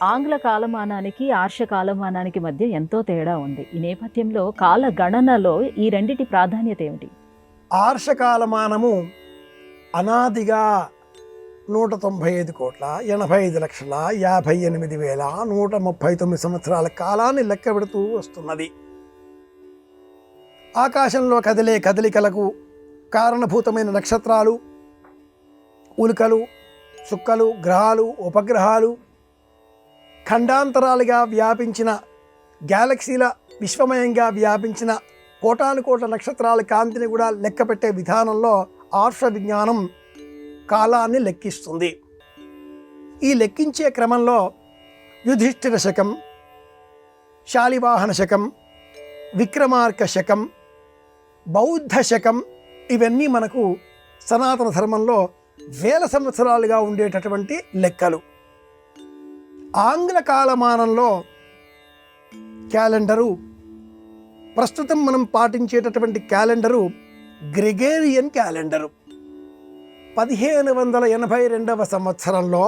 ఆంగ్ల కాలమానానికి, ఆర్ష కాలమానానికి మధ్య ఎంతో తేడా ఉంది. ఈ నేపథ్యంలో కాల గణనలో ఈ రెండిటి ప్రాధాన్యత ఏమిటి? ఆర్ష కాలమానము అనాదిగా 195,85,58,139 సంవత్సరాల కాలాన్ని లెక్క పెడుతూ వస్తున్నది. ఆకాశంలో కదిలే కదలికలకు కారణభూతమైన నక్షత్రాలు, ఉల్కలు, చుక్కలు, గ్రహాలు, ఉపగ్రహాలు, ఖండాంతరాలుగా వ్యాపించిన గ్యాలక్సీల విశ్వమయంగా వ్యాపించిన కోటాను కోట్ల నక్షత్రాల కాంతిని కూడా లెక్కపెట్టే విధానంలో ఆర్ష విజ్ఞానం కాలాన్ని లెక్కిస్తుంది. ఈ లెక్కించే క్రమంలో యుధిష్ఠిర శకం, శాలివాహన శకం, విక్రమార్క శకం, బౌద్ధ శకం ఇవన్నీ మనకు సనాతన ధర్మంలో వేల సంవత్సరాలుగా ఉండేటటువంటి లెక్కలు. ఆంగ్ల కాలమానంలో క్యాలెండరు, ప్రస్తుతం మనం పాటించేటటువంటి క్యాలెండరు గ్రెగేరియన్ క్యాలెండరు. 1582 సంవత్సరంలో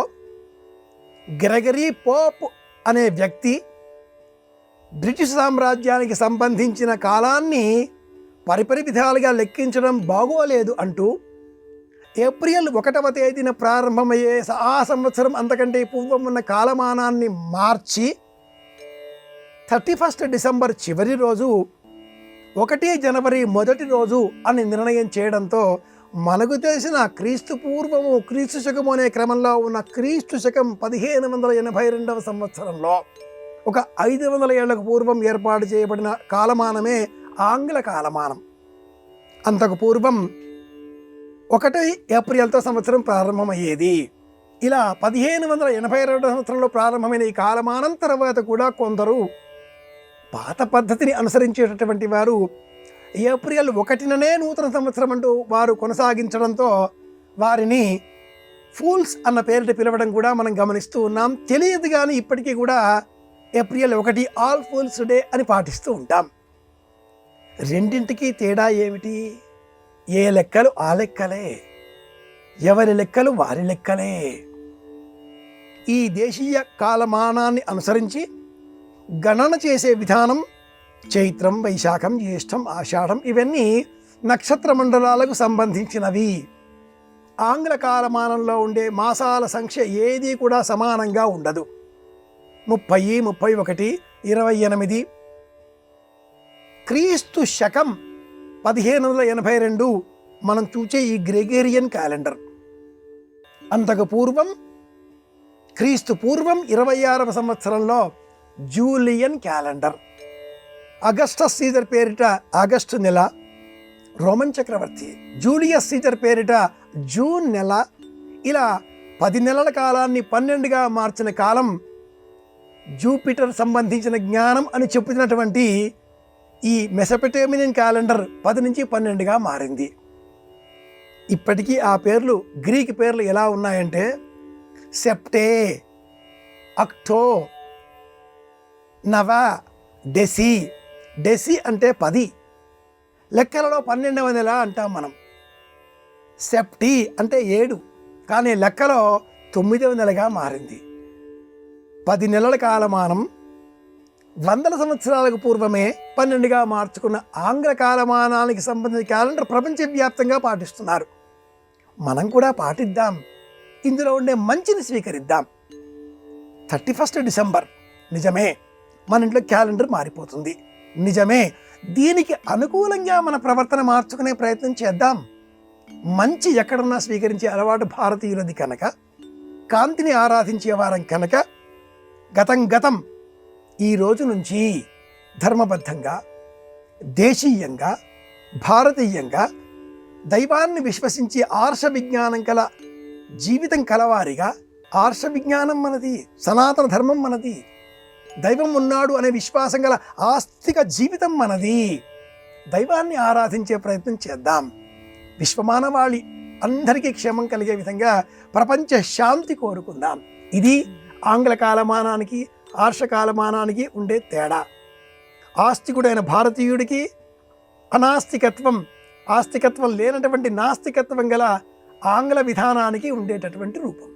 గ్రెగరీ పోప్ అనే వ్యక్తి బ్రిటిష్ సామ్రాజ్యానికి సంబంధించిన కాలాన్ని పరిపరి విధాలుగా లెక్కించడం బాగోలేదు అంటూ ఏప్రిల్ 1వ తేదీన ప్రారంభమయ్యే ఆ సంవత్సరం అంతకంటే పూర్వం ఉన్న కాలమానాన్ని మార్చి 31 డిసెంబర్ చివరి రోజు, 1 జనవరి మొదటి రోజు అని నిర్ణయం చేయడంతో మనకు తెలిసిన క్రీస్తు పూర్వము, క్రీస్తు శకము అనే క్రమంలో ఉన్న క్రీస్తు శకం 1582 సంవత్సరంలో ఒక 500 ఏళ్లకు పూర్వం ఏర్పాటు చేయబడిన కాలమానమే ఆంగ్ల కాలమానం. అంతకు పూర్వం 1 ఏప్రిల్తో సంవత్సరం ప్రారంభమయ్యేది. ఇలా 1582 సంవత్సరంలో ప్రారంభమైన ఈ కాలమానం తర్వాత కూడా కొందరు పాత పద్ధతిని అనుసరించేటటువంటి వారు ఏప్రిల్ 1నే నూతన సంవత్సరం అంటూ వారు కొనసాగించడంతో వారిని ఫూల్స్ అన్న పేరిట పిలవడం కూడా మనం గమనిస్తూ ఉన్నాం. తెలియదు కానీ ఇప్పటికీ కూడా ఏప్రిల్ 1 ఆల్ ఫూల్స్ డే అని పాటిస్తూ ఉంటాం. రెండింటికి తేడా ఏమిటి? ఏ లెక్కలు ఆ లెక్కలే, ఎవరి లెక్కలు వారి లెక్కలే. ఈ దేశీయ కాలమానాన్ని అనుసరించి గణన చేసే విధానం చైత్రం, వైశాఖం, జ్యేష్టం, ఆషాఢం ఇవన్నీ నక్షత్ర మండలాలకు సంబంధించినవి. ఆంగ్ల కాలమానంలో ఉండే మాసాల సంఖ్య ఏదీ కూడా సమానంగా ఉండదు. 30, 31, 28. క్రీస్తు శకం 1582 మనం చూసే ఈ గ్రెగేరియన్ క్యాలెండర్. అంతకు పూర్వం క్రీస్తు పూర్వం 26వ సంవత్సరంలో జూలియన్ క్యాలెండర్. అగస్టస్ సీజర్ పేరిట ఆగస్టు నెల, రోమన్ చక్రవర్తి జూలియస్ సీజర్ పేరిట జూన్ నెల, ఇలా 10 నెలల కాలాన్ని 12గా మార్చిన కాలం జూపిటర్ సంబంధించిన జ్ఞానం అని చెప్పుతున్నటువంటి ఈ మెసొపొటేమియన్ క్యాలెండర్ 10 నుంచి 12గా మారింది. ఇప్పటికీ ఆ పేర్లు, గ్రీక్ పేర్లు ఎలా ఉన్నాయంటే సెప్టే, అక్టో, నవ, డెసి. డెసి అంటే 10, లెక్కలలో 12వ నెల అంటాం మనం. సెప్టి అంటే 7, కానీ లెక్కలో 9వ నెలగా మారింది. 10 నెలల కాలమానం 100 సంవత్సరాలకు పూర్వమే 12గా మార్చుకున్న ఆంగ్ల కాలమానానికి సంబంధించిన క్యాలెండర్ ప్రపంచవ్యాప్తంగా పాటిస్తున్నారు. మనం కూడా పాటిద్దాం, ఇందులో ఉండే మంచిని స్వీకరిద్దాం. 31 డిసెంబర్ నిజమే, మన ఇంట్లో క్యాలెండర్ మారిపోతుంది, నిజమే. దీనికి అనుకూలంగా మన ప్రవర్తన మార్చుకునే ప్రయత్నం చేద్దాం. మంచి ఎక్కడన్నా స్వీకరించే అలవాటు భారతీయులది కనుక, కాంతిని ఆరాధించే వారం కనుక గతం ఈ రోజు నుంచి ధర్మబద్ధంగా, దేశీయంగా, భారతీయంగా, దైవాన్ని విశ్వసించే ఆర్ష విజ్ఞానం కల జీవితం కలవారిగా, ఆర్ష విజ్ఞానం మనది, సనాతన ధర్మం మనది, దైవం ఉన్నాడు అనే విశ్వాసం గల ఆస్తిక జీవితం మనది. దైవాన్ని ఆరాధించే ప్రయత్నం చేద్దాం. విశ్వమానవాళి అందరికీ క్షేమం కలిగే విధంగా ప్రపంచ శాంతి కోరుకుందాం. ఇది ఆంగ్ల కాలమానానికి, ఆర్ష కాలమానానికి ఉండే తేడా. ఆస్తికుడైన భారతీయుడికి ఆస్తికత్వం లేనటువంటి నాస్తికత్వం గల ఆంగ్ల విధానానికి ఉండేటటువంటి రూపం.